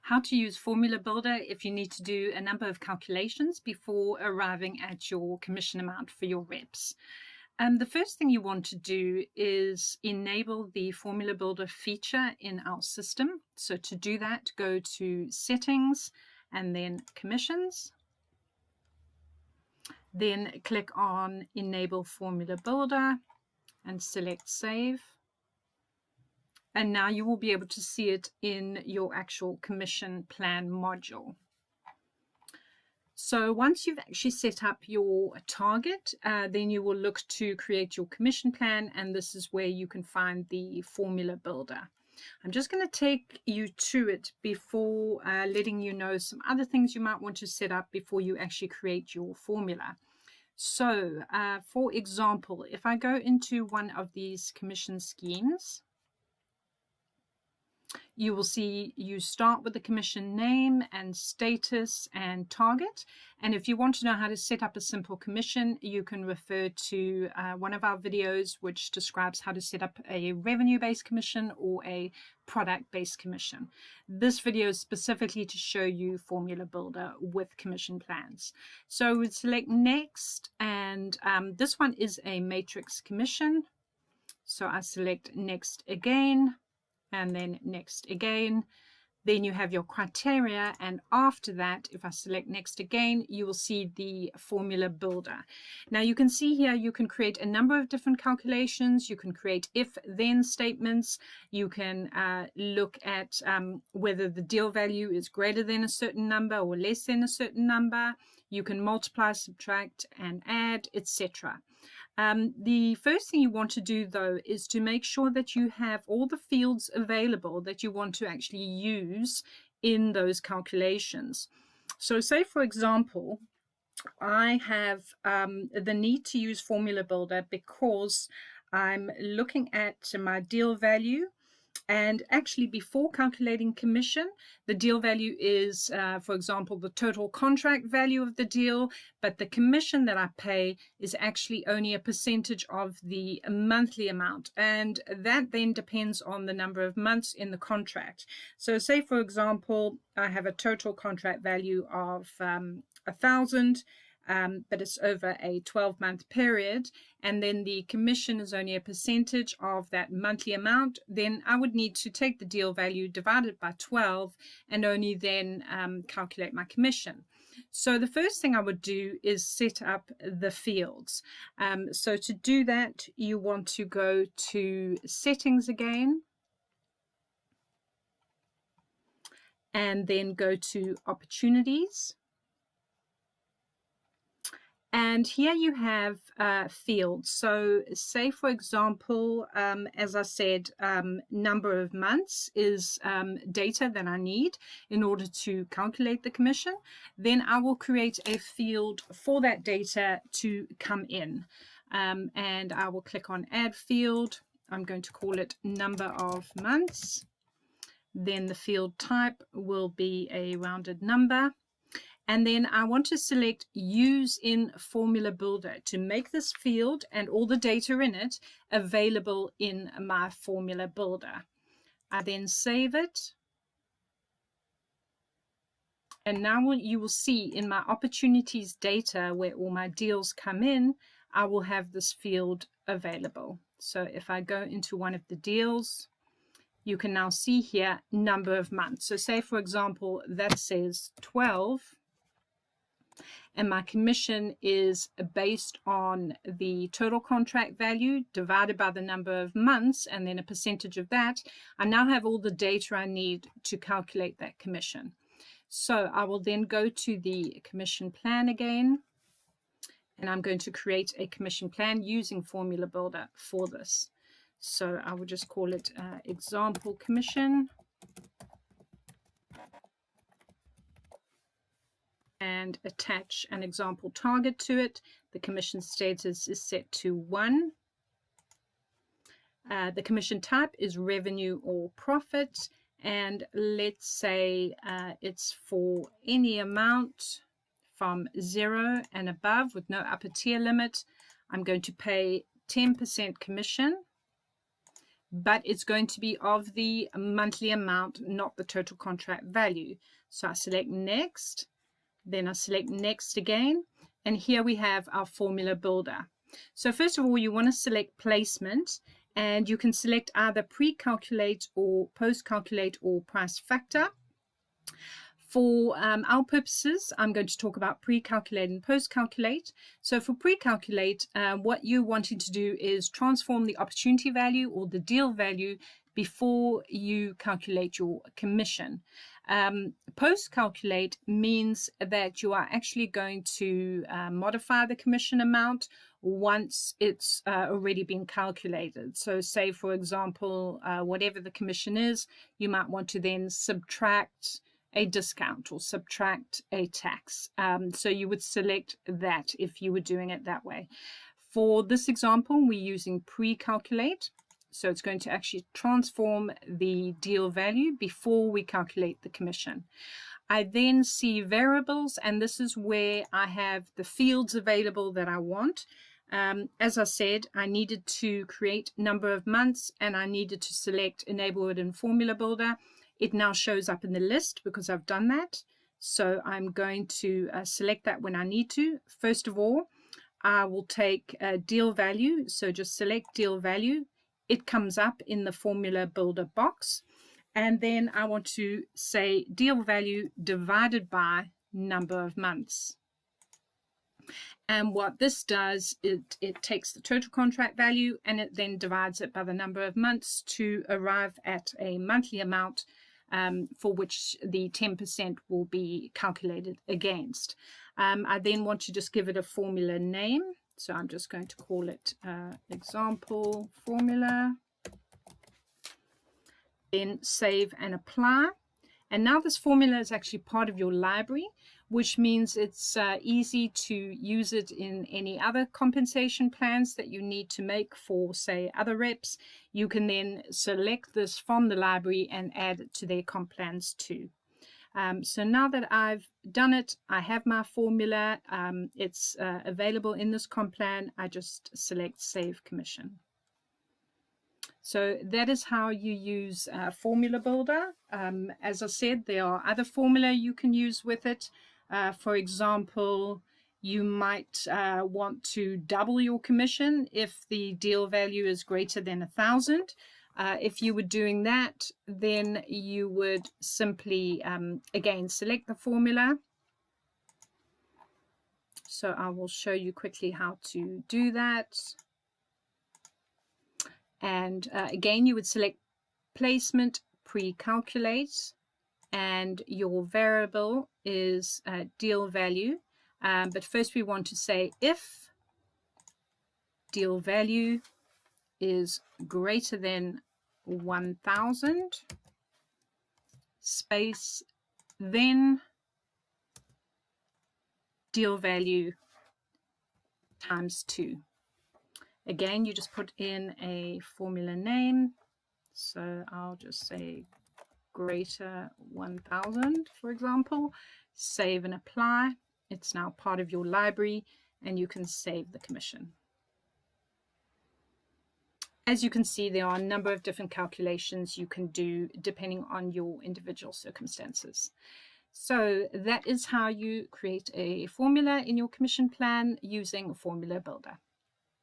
How to use Formula Builder if you need to do a number of calculations before arriving at your commission amount for your reps. The first thing you want to do is enable the Formula Builder feature in our system. So to do that, go to Settings and then Commissions. Then click on Enable Formula Builder and select Save. And now you will be able to see it in your actual commission plan module. So once you've actually set up your target, then you will look to create your commission plan, and this is where you can find the Formula Builder. I'm just going to take you to it before letting you know some other things you might want to set up before you actually create your formula. So for example, if I go into one of these commission schemes, you will see you start with the commission name and status and target. And if you want to know how to set up a simple commission, you can refer to one of our videos which describes how to set up a revenue-based commission or a product-based commission. This video is specifically to show you Formula Builder with commission plans. So we'd select Next, and this one is a matrix commission. So I select Next again, and then Next again. Then you have your criteria, and after that, if I select Next again, you will see the Formula Builder. Now you can see here you can create a number of different calculations. You can create if-then statements. You can look at whether the deal value is greater than a certain number or less than a certain number. You can multiply, subtract, and add, etc. The first thing you want to do, though, is to make sure that you have all the fields available that you want to actually use in those calculations. So say, for example, I have the need to use Formula Builder because I'm looking at my deal value. And actually, before calculating commission, the deal value is, for example, the total contract value of the deal, but the commission that I pay is actually only a percentage of the monthly amount. And that then depends on the number of months in the contract. So say, for example, I have a total contract value of 1,000. But it's over a 12-month period, and then the commission is only a percentage of that monthly amount, then I would need to take the deal value divided by 12 and only then calculate my commission. So the first thing I would do is set up the fields. So to do that, you want to go to Settings again, and then go to Opportunities. And here you have fields. So say, for example, as I said, number of months is data that I need in order to calculate the commission. Then I will create a field for that data to come in. And I will click on Add Field. I'm going to call it Number of Months. Then the field type will be a rounded number. And then I want to select Use in Formula Builder to make this field and all the data in it available in my Formula Builder. I then save it. And now you will see in my opportunities data where all my deals come in, I will have this field available. So if I go into one of the deals, you can now see here number of months. So say, for example, that says 12. And my commission is based on the total contract value divided by the number of months and then a percentage of that. I now have all the data I need to calculate that commission. So I will then go to the commission plan again, and I'm going to create a commission plan using Formula Builder for this. So I will just call it Example Commission. And attach an example target to it. The commission status is set to 1. The commission type is revenue or profit. And let's say it's for any amount from 0 and above with no upper tier limit. I'm going to pay 10% commission. but it's going to be of the monthly amount, not the total contract value. So I select next, then I select next again, and here we have our formula builder. So first of all, you want to select placement, and you can select either pre-calculate or post-calculate or price factor. For our purposes, I'm going to talk about pre-calculate and post-calculate. So for pre-calculate, what you're wanting to do is transform the opportunity value or the deal value before you calculate your commission. Post-calculate means that you are actually going to modify the commission amount once it's already been calculated. So say, for example, whatever the commission is, you might want to then subtract a discount or subtract a tax. So you would select that if you were doing it that way. For this example, we're using pre-calculate. So it's going to actually transform the deal value before we calculate the commission. I then see variables, and this is where I have the fields available that I want. As I said, I needed to create number of months, and I needed to select enable it in formula builder. It now shows up in the list because I've done that. So I'm going to select that when I need to. First of all, I will take deal value. So just select deal value. It comes up in the formula builder box. And then I want to say deal value divided by number of months. And what this does, it takes the total contract value and it then divides it by the number of months to arrive at a monthly amount for which the 10% will be calculated against. I then want to just give it a formula name. So I'm just going to call it example formula. Then save and apply. And now this formula is actually part of your library, which means it's easy to use it in any other compensation plans that you need to make for, say, other reps. You can then select this from the library and add it to their comp plans too. So now that I've done it, I have my formula. It's available in this comp plan. I just select Save Commission. So that is how you use Formula Builder. As I said, there are other formula you can use with it. For example, you might want to double your commission if the deal value is greater than 1,000. If you were doing that, then you would simply, again, select the formula. So I will show you quickly how to do that. And again, you would select placement, pre-calculate, and your variable is deal value. But first we want to say if deal value is greater than 1,000, space, then deal value times 2. Again, you just put in a formula name. So I'll just say greater 1,000, for example. Save and apply. It's now part of your library, and you can save the commission. As you can see, there are a number of different calculations you can do depending on your individual circumstances. So that is how you create a formula in your commission plan using Formula Builder.